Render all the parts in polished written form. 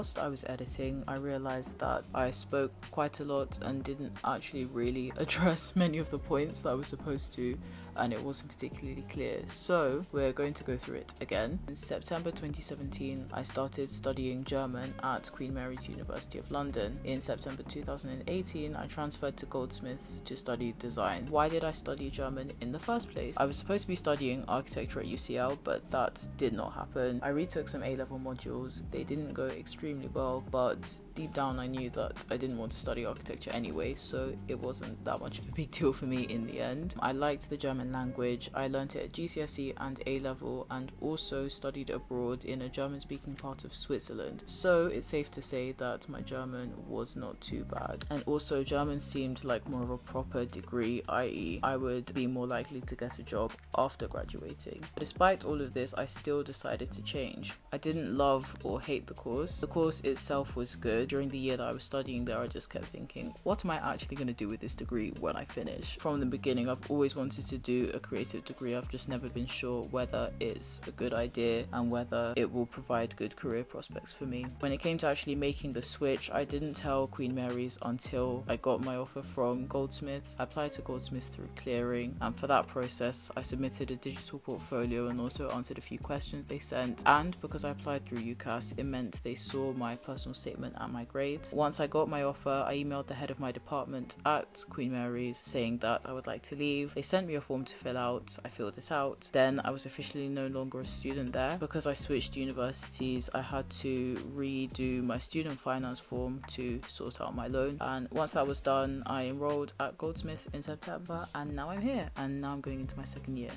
whilst I was editing, I realized that I spoke quite a lot and didn't actually really address many of the points that I was supposed to, and it wasn't particularly clear. So we're going to go through it again. In September 2017, I started studying German at Queen Mary's University of London. In September 2018, I transferred to Goldsmiths to study design. Why did I study German in the first place? I was supposed to be studying architecture at UCL, but that did not happen. I retook some A-level modules. They didn't go extremely well, but deep down I knew that I didn't want to study architecture anyway, so it wasn't that much of a big deal for me in the end. I liked the German language. I learnt it at GCSE and A-level, and also studied abroad in a German-speaking part of Switzerland. So it's safe to say that my German was not too bad. And also German seemed like more of a proper degree, i.e. I would be more likely to get a job after graduating. But despite all of this, I still decided to change. I didn't love or hate the course. The course itself was good. During the year that I was studying there, I just kept thinking, what am I actually going to do with this degree when I finish? From the beginning, I've always wanted to do a creative degree. I've just never been sure whether it's a good idea and whether it will provide good career prospects for me. When it came to actually making the switch, I didn't tell Queen Mary's until I got my offer from Goldsmiths. I applied to Goldsmiths through clearing, and for that process I submitted a digital portfolio and also answered a few questions they sent. And because I applied through UCAS, it meant they saw my personal statement and my grades. Once I got my offer, I emailed the head of my department at Queen Mary's saying that I would like to leave. They sent me a form to fill out. I filled it out. Then I was officially no longer a student there. Because I switched universities, I had to redo my student finance form to sort out my loan. And once that was done, I enrolled at Goldsmiths in September, and now I'm here, and now I'm going into my second year.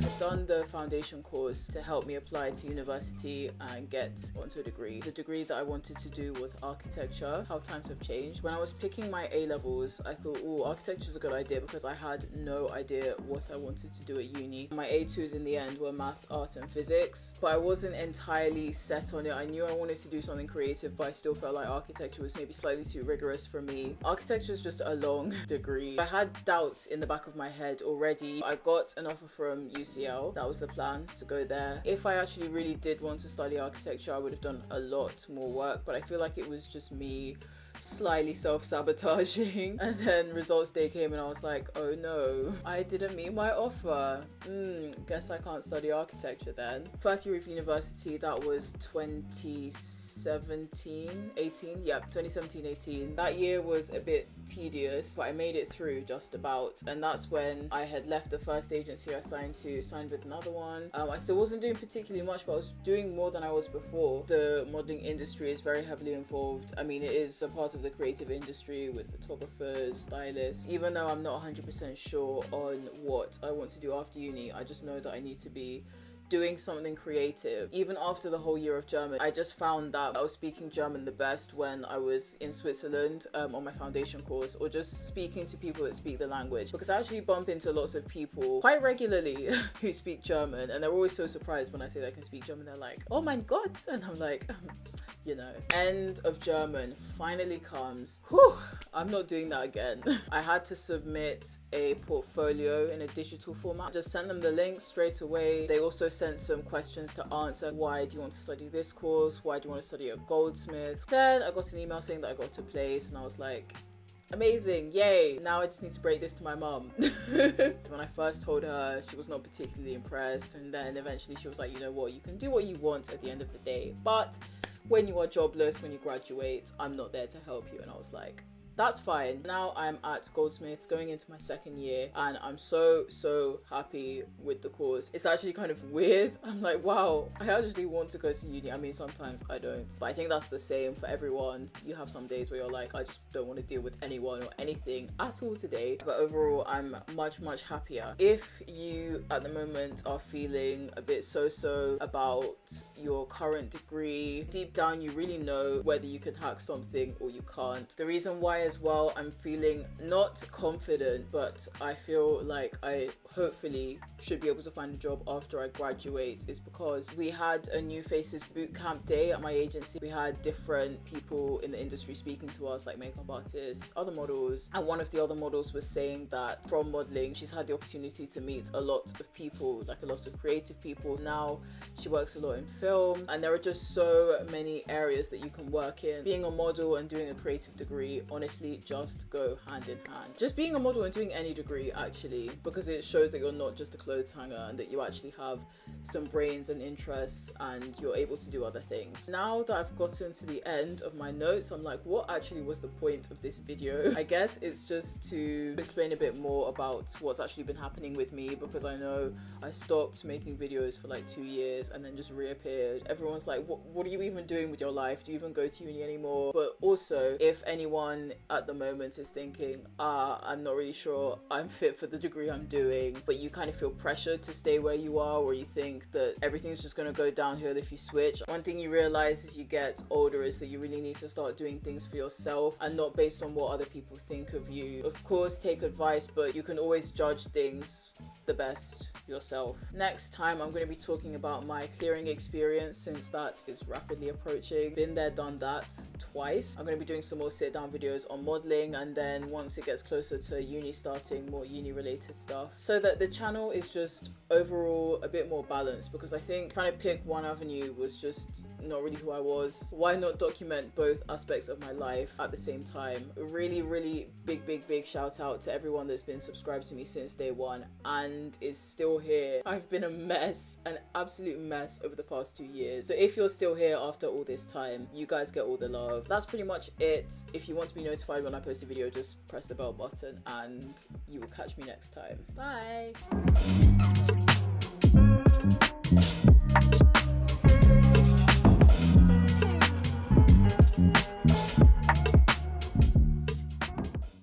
I had done the foundation course to help me apply to university and get onto a degree. The degree that I wanted to do was architecture. How times have changed. When I was picking my A-levels, I thought, oh, architecture is a good idea, because I had no idea what I wanted to do at uni. My A2s in the end were maths, arts and physics, but I wasn't entirely set on it. I knew I wanted to do something creative, but I still felt like architecture was maybe slightly too rigorous for me. Architecture is just a long degree. I had doubts in the back of my head already. I got an offer from UCL. That was the plan, to go there. If I actually really did want to study architecture, I would have done a lot more work, but I feel like it was just me slightly self-sabotaging. And then results day came and I was like, oh no, I didn't meet my offer. Guess I can't study architecture then. First year of university, that was 2017-18. That year was a bit tedious, but I made it through just about. And that's when I had left the first agency I signed with another one. I still wasn't doing particularly much, but I was doing more than I was before. The modeling industry is very heavily involved. I mean, it is a part of the creative industry with photographers, stylists. Even though I'm not 100% sure on what I want to do after uni, I just know that I need to be doing something creative. Even after the whole year of German, I just found that I was speaking German the best when I was in Switzerland on my foundation course, or just speaking to people that speak the language, because I actually bump into lots of people quite regularly who speak German, and they're always so surprised when I say that I can speak German. They're like, oh my god, and I'm like, you know. End of German finally comes. Whew, I'm not doing that again. I had to submit a portfolio in a digital format. Just sent them the link straight away. They also sent some questions to answer. Why do you want to study this course? Why do you want to study at Goldsmiths? Then I got an email saying that I got a place, and I was like, amazing, yay. Now I just need to break this to my mum. When I first told her, she was not particularly impressed, and then eventually she was like, you know what, you can do what you want at the end of the day, but when you are jobless, when you graduate, I'm not there to help you. And I was like, that's fine. Now I'm at Goldsmiths going into my second year, and I'm so happy with the course. It's actually kind of weird. I'm like, wow, I actually want to go to uni. I mean, sometimes I don't, but I think that's the same for everyone. You have some days where you're like, I just don't want to deal with anyone or anything at all today. But overall, I'm much happier. If you at the moment are feeling a bit so about your current degree, deep down you really know whether you can hack something or you can't. The reason why as well I'm feeling not confident, but I feel like I hopefully should be able to find a job after I graduate is because we had a New Faces bootcamp day at my agency. We had different people in the industry speaking to us, like makeup artists, other models, and one of the other models was saying that from modeling she's had the opportunity to meet a lot of people, like a lot of creative people. Now she works a lot in film, and there are just so many areas that you can work in. Being a model and doing a creative degree honestly just go hand in hand. Just being a model and doing any degree actually, because it shows that you're not just a clothes hanger and that you actually have some brains and interests and you're able to do other things. Now that I've gotten to the end of my notes, I'm like, what actually was the point of this video? I guess it's just to explain a bit more about what's actually been happening with me, because I know I stopped making videos for like 2 years and then just reappeared. Everyone's like, what are you even doing with your life? Do you even go to uni anymore? But also, if anyone at the moment is thinking, I'm not really sure I'm fit for the degree I'm doing, but you kind of feel pressured to stay where you are, or you think that everything's just going to go downhill if you switch, one thing you realize as you get older is that you really need to start doing things for yourself and not based on what other people think of you. Of course, take advice, but you can always judge things the best yourself. Next time I'm going to be talking about my clearing experience, since that is rapidly approaching. Been there, done that twice. I'm going to be doing some more sit down videos on modeling, and then once it gets closer to uni starting, more uni related stuff, so that the channel is just overall a bit more balanced, because I think trying to pick one avenue was just not really who I was. Why not document both aspects of my life at the same time? A really big shout out to everyone that's been subscribed to me since day one and is still here. I've been a mess, an absolute mess over the past 2 years. So if you're still here after all this time, you guys get all the love. That's pretty much it. If you want to be notified when I post a video, just press the bell button and you will catch me next time. Bye.